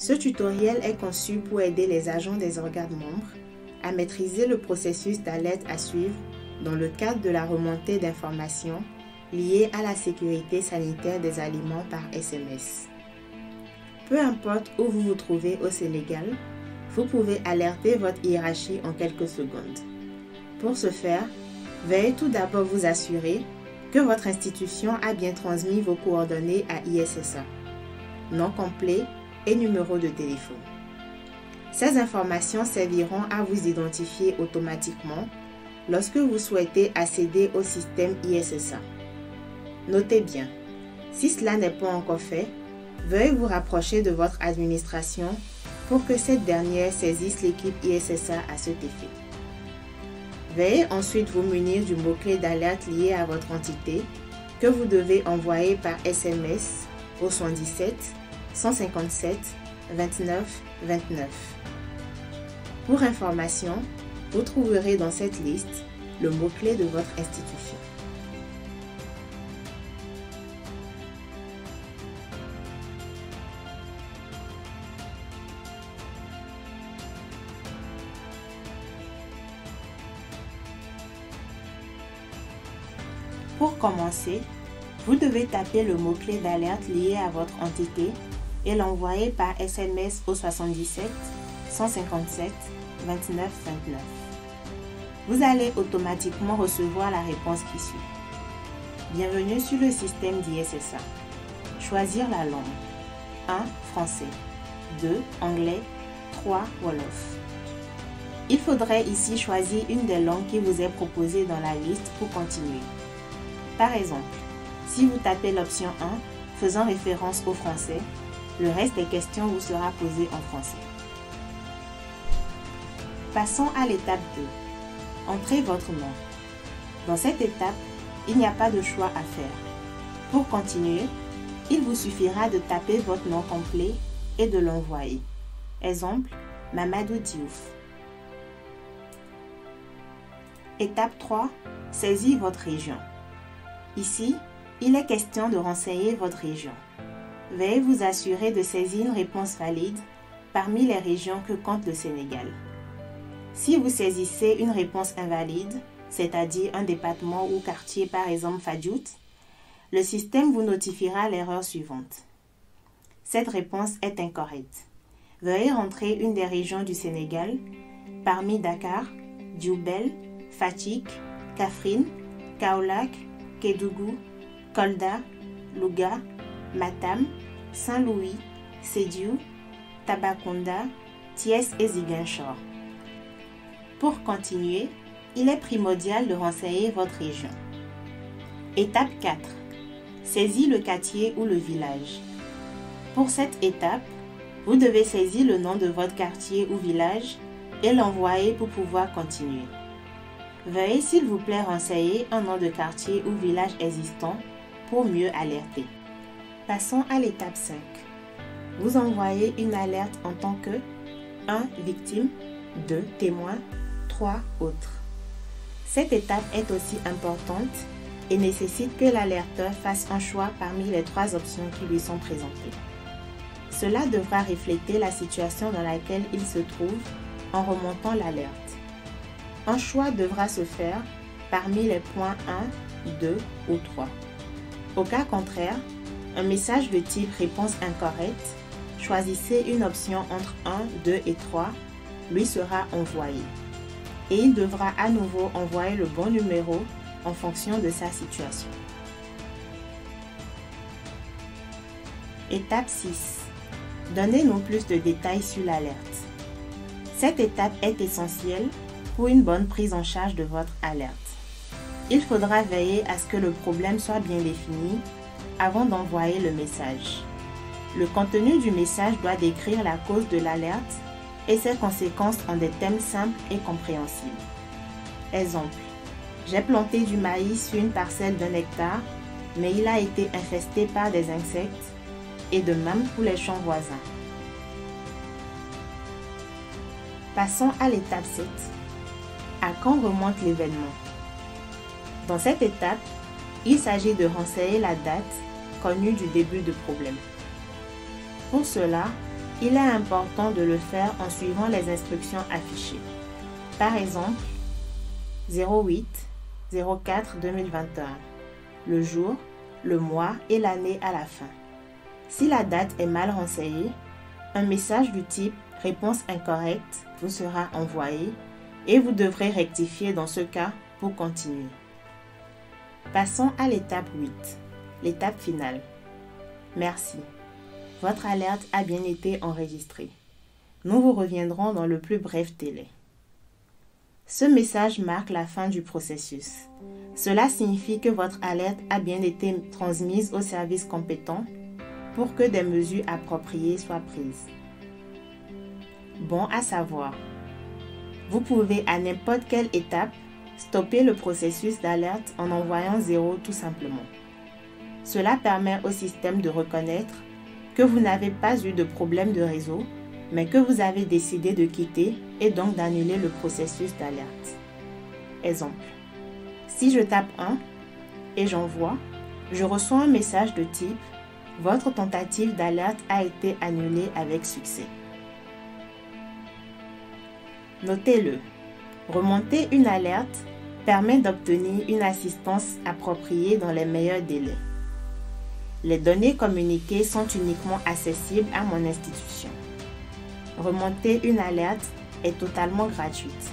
Ce tutoriel est conçu pour aider les agents des organes membres à maîtriser le processus d'alerte à suivre dans le cadre de la remontée d'informations liées à la sécurité sanitaire des aliments par SMS. Peu importe où vous vous trouvez au Sénégal, vous pouvez alerter votre hiérarchie en quelques secondes. Pour ce faire, veuillez tout d'abord vous assurer que votre institution a bien transmis vos coordonnées à ISSA, nom complet et numéro de téléphone. Ces informations serviront à vous identifier automatiquement lorsque vous souhaitez accéder au système ISSA. Notez bien, si cela n'est pas encore fait, veuillez vous rapprocher de votre administration pour que cette dernière saisisse l'équipe ISSA à cet effet. Veuillez ensuite vous munir du mot-clé d'alerte lié à votre entité que vous devez envoyer par SMS au 77 157 29 29. Pour information, vous trouverez dans cette liste le mot-clé de votre institution. Pour commencer, vous devez taper le mot-clé d'alerte lié à votre entité et l'envoyer par SMS au 77 157 29 29. Vous allez automatiquement recevoir la réponse qui suit. Bienvenue sur le système d'ISSA. Choisir la langue. 1. Français. 2. Anglais. 3. Wolof. Il faudrait ici choisir une des langues qui vous est proposée dans la liste pour continuer. Par exemple, si vous tapez l'option 1 faisant référence au français, le reste des questions vous sera posé en français. Passons à l'étape 2. Entrez votre nom. Dans cette étape, il n'y a pas de choix à faire. Pour continuer, il vous suffira de taper votre nom complet et de l'envoyer. Exemple, Mamadou Diouf. Étape 3. Saisir votre région. Ici, il est question de renseigner votre région. Veuillez vous assurer de saisir une réponse valide parmi les régions que compte le Sénégal. Si vous saisissez une réponse invalide, c'est-à-dire un département ou quartier par exemple Fadjout, le système vous notifiera l'erreur suivante. Cette réponse est incorrecte. Veuillez rentrer une des régions du Sénégal parmi Dakar, Diourbel, Fatick, Kaffrine, Kaolack, Kédougou, Kolda, Louga, Matam, Saint-Louis, Sédhiou, Tambacounda, Thiès et Ziguinchor. Pour continuer, il est primordial de renseigner votre région. Étape 4. Saisir le quartier ou le village. Pour cette étape, vous devez saisir le nom de votre quartier ou village et l'envoyer pour pouvoir continuer. Veuillez s'il vous plaît renseigner un nom de quartier ou village existant pour mieux alerter. Passons à l'étape 5. Vous envoyez une alerte en tant que 1. Victime, 2. Témoin, 3. Autre. Cette étape est aussi importante et nécessite que l'alerteur fasse un choix parmi les 3 options qui lui sont présentées. Cela devra refléter la situation dans laquelle il se trouve en remontant l'alerte. Un choix devra se faire parmi les points 1, 2 ou 3. Au cas contraire, un message de type réponse incorrecte, choisissez une option entre 1, 2 et 3, lui sera envoyé. Et il devra à nouveau envoyer le bon numéro en fonction de sa situation. Étape 6. Donnez-nous plus de détails sur l'alerte. Cette étape est essentielle pour une bonne prise en charge de votre alerte. Il faudra veiller à ce que le problème soit bien défini avant d'envoyer le message. Le contenu du message doit décrire la cause de l'alerte et ses conséquences en des thèmes simples et compréhensibles. Exemple, j'ai planté du maïs sur une parcelle d'1 hectare, mais il a été infesté par des insectes et de même pour les champs voisins. Passons à l'étape 7. À quand remonte l'événement? Dans cette étape, il s'agit de renseigner la date connue du début du problème. Pour cela, il est important de le faire en suivant les instructions affichées. Par exemple, 08-04-2021, le jour, le mois et l'année à la fin. Si la date est mal renseignée, un message du type « Réponse incorrecte » vous sera envoyé et vous devrez rectifier dans ce cas pour continuer. Passons à l'étape 8, l'étape finale. Merci. Votre alerte a bien été enregistrée. Nous vous reviendrons dans le plus bref délai. Ce message marque la fin du processus. Cela signifie que votre alerte a bien été transmise au service compétent pour que des mesures appropriées soient prises. Bon à savoir, vous pouvez à n'importe quelle étape stopper le processus d'alerte en envoyant 0 tout simplement. Cela permet au système de reconnaître que vous n'avez pas eu de problème de réseau, mais que vous avez décidé de quitter et donc d'annuler le processus d'alerte. Exemple, si je tape 1 et j'envoie, je reçois un message de type « Votre tentative d'alerte a été annulée avec succès ». Notez-le, remonter une alerte permet d'obtenir une assistance appropriée dans les meilleurs délais. Les données communiquées sont uniquement accessibles à mon institution. Remonter une alerte est totalement gratuite.